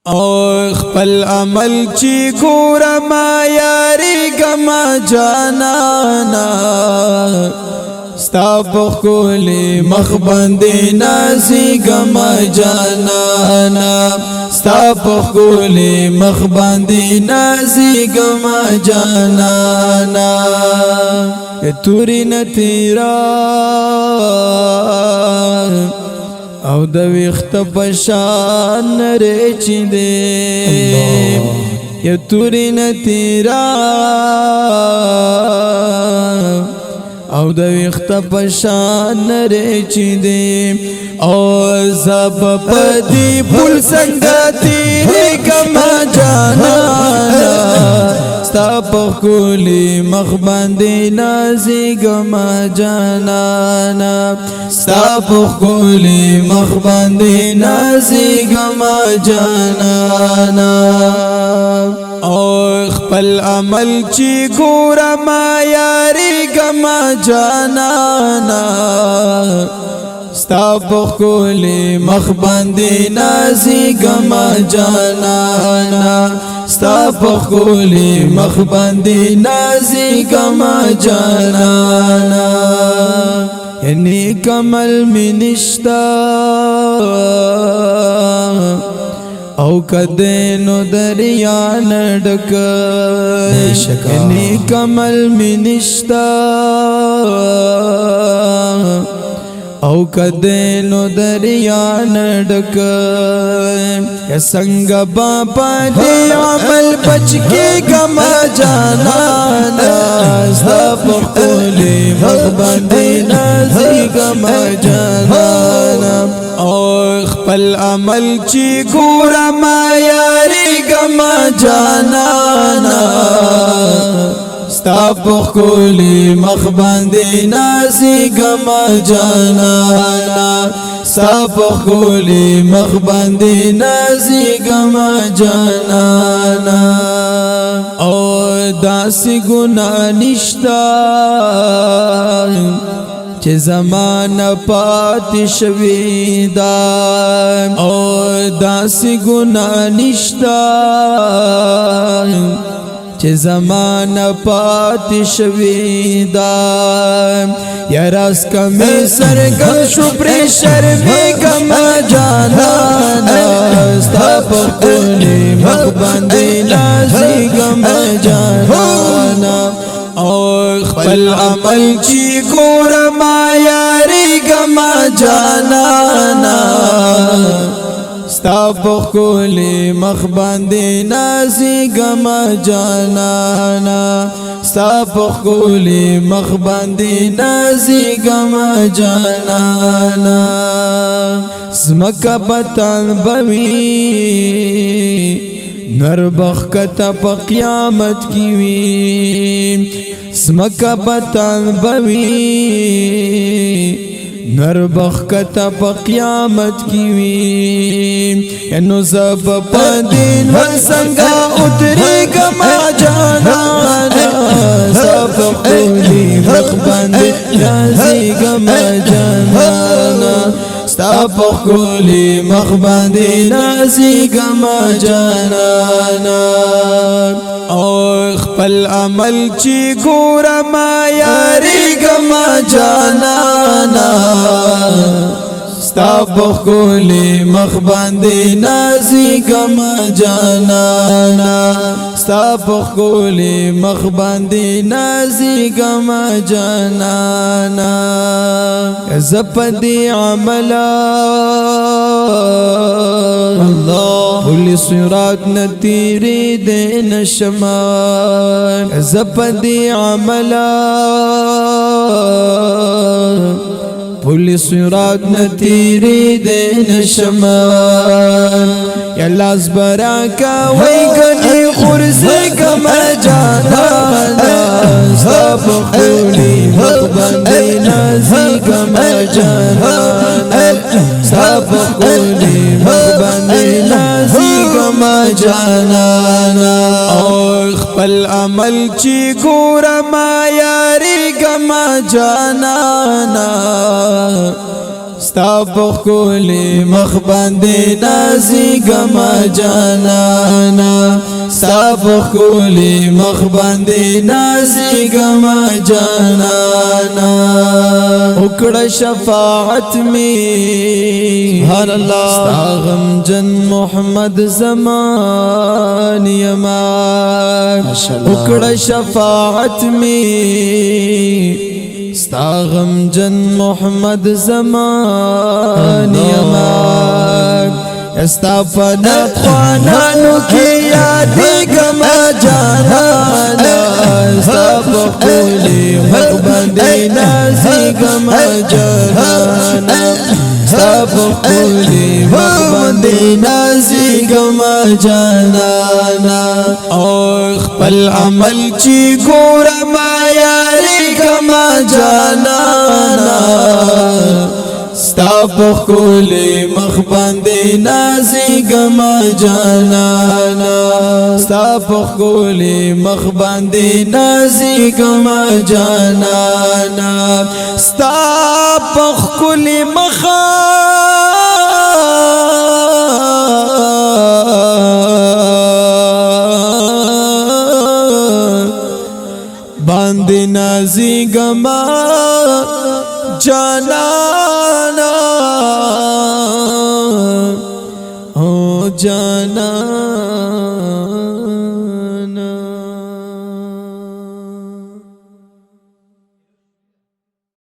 او خپل عمل چی ګورم یاري ګما جانانا ستا په ښکلي مخ باندې نازي ګما جانانا ستا په ښکلي مخ باندې نازي ګما جانانا توري نتیرا او د وخت پشان رچ دې یا توري نتیرا او د وخت پشان رچ دې او زب پدی پل سنگتی کما جانا ستا په ښکلي مخ باندې نازي ګما جانانا ستا په ښکلي مخ باندې نازي ګما جانانا او خپل عمل چی ګورم یاري ګما جانانا ستا په ښکلي مخ باندې نازي ګما جانانا ستا په ښکلي مخ باندې نازي ګما جانانا یعنی کمل می نشتا او کده نو دریا نډک یعنی کمل می نشتا او کده نو دریا نډک یا څنګه بابا دې عمل بچ کې ګما جانانا ستا په ښکلي مخ باندې نازي ګما جانانا او خپل عمل چی ګورم یاري ګما جانانا ستا په ښکلي مخ باندې نازي ګما جانانا ستا په ښکلي مخ باندې نازي ګما جانانا او داسې ګناه نشتا چې زمانه پاتې شوي دا او داسې ګناه نشتا چې زمانه پاتې شوي دا یا راز کمی سرګل شو پرې شرمېږم جانانا ستا په ښکلي مخ باندې نازېږم جانانا او خپل عمل چی ګورم یاري ګما جانانا ستا په ښکلي مخ باندې نازي ګما جانانا ستا په ښکلي مخ باندې نازي ګما جانانا زمکه بتان بوي نربخ کتا پا قیامت کیوی سمکا بطان بوی نربخ کتا پا قیامت کیوی ینو زب پا دین ورسنگا اتری گما جانانا زب قولی مخ باندی نازی گما جانانا ستا په ښکلي مخ باندې نازي ګما جانانا او خپل عمل چی ګورم یاري ګما جانانا ستا په ښکلي مخ باندې نازي ګما جانانا ستا په ښکلي مخ باندې نازي ګما جانانا زپدي عملا الله ولي صراط نتيري دين الشمال زپدي عملا ولي صراط نتيري دين الشمال يا لاس براكا ويغني خرزي كما جانانا سابقوني مقبندي نازي كما جانانا سابقوني مقبندي نازي كما جانانا او خپل عمل چی ګورم یاري كما جانانا ستا پخکولی مخ باندې نازیګما جانانا ستا پخکولی مخ باندې نازیګما جانانا وکړه شفاعت می هر الله ستا غم جن محمد زمان یما وکړه شفاعت می ستا غم جن محمد زمان یما استا فنت خوانانو کی یادی گما جانانا استا پخولی مخ باندې نازی گما جانانا استا پخولی مخ باندې نازی گما جانانا او خپل عمل چی ګور ما یاری گما جانانا ستا پخکولی مخ باندې نازیګما جانانا ستا پخکولی مخ باندې نازیګما جانانا ستا پخکولی مخ باندې نازیګما جانانا او جانا